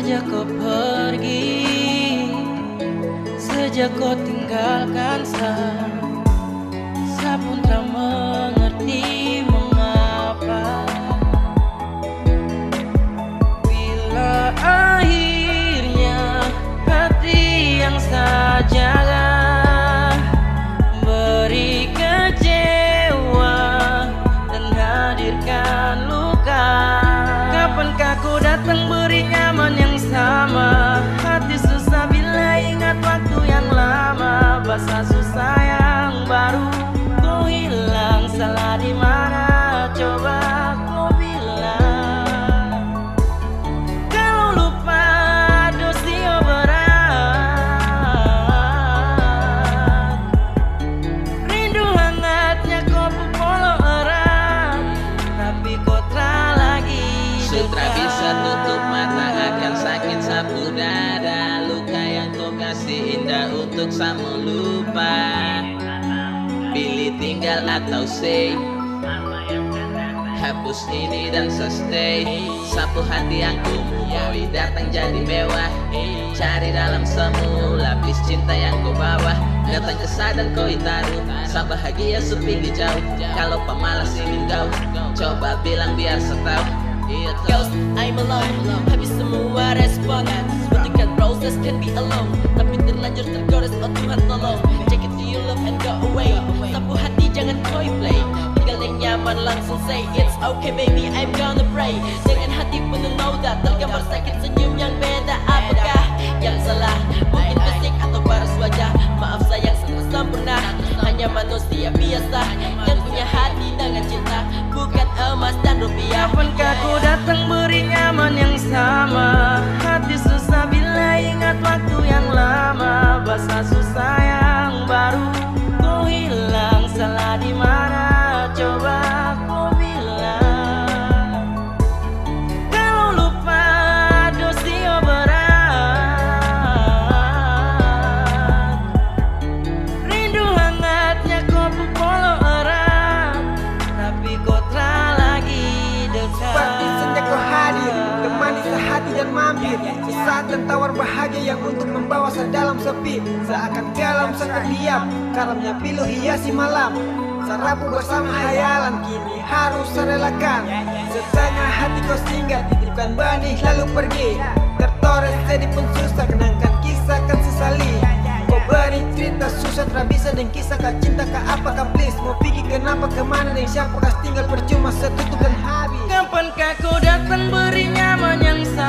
Sejak kau pergi, sejak kau tinggalkan saya pun tak mengerti mengapa. Bila akhirnya hati yang saya jaga beri kecewa dan hadirkan luka. Kapankah kau datang beri nyaman yang sama? Hati susah bila ingat waktu yang lama. Basah susah yang baru. Kau hilang, salah di mana? Coba kau bilang. Kalau lupa dosa berat, rindu hangatnya kau pupolo erat, tapi kau tak lagi Sutra bisa tutup mata akan sakit sapu dada. Luka yang kau kasih indah untuk sama lupa. Pilih tinggal atau say, hapus ini dan stay. Sapu hati yang kumui datang jadi mewah. Cari dalam semu lapis cinta yang kau bawa. Datang ke dan kau taruh. Sa bahagia sepi di jauh. Kalau pemalas ingin kau, coba bilang biar setau. Girls, I'm alone. Habis semua respon. Buktikan proses can be alone. Tapi terlanjur tergores, oh Tuhan tolong. Check it to you love and go away. Sapu hati jangan koi play. Tinggal yang nyaman langsung say it's okay baby I'm gonna pray. Dengan hati penuh noda tergambar sakit senyum yang beda. Apakah yang salah? Mungkin fisik atau paras wajah. Maaf sayang sangat sempurna. Hanya manusia biasa yang punya hati dengan cinta, bukan emas dan rupiah. Kapankah kau datang beri nyaman yang sama? Hati susah bila ingat waktu yang lama. Basah susah yang baru. Kau hilang, salah di mana? Coba kau bilang. Kalau lupa dosa berat, rindu hangatnya kau pupolo erat, tapi kau tak lagi dekat. Seperti senja kau hadir, temani sehati dan mampir. Sesaat dan tawar bahagia yang untuk membawa saya dalam sepi. Seakan kalam sangat diam, kalamnya pilu hiasi malam. Sarapu bersama hayalan kini harus saya relakan. Setengah hati kau singgah, titipkan benih lalu pergi. Tertores sedih pun susah, kenangkan kisah kan sesali. Kau beri cerita susah tak bisa dan kisah kah cinta kah apakah please. Mau pergi kenapa kemana dan siapa kas tinggal percuma setutup dan habis. Kapankah kau datang beri nyaman yang sama?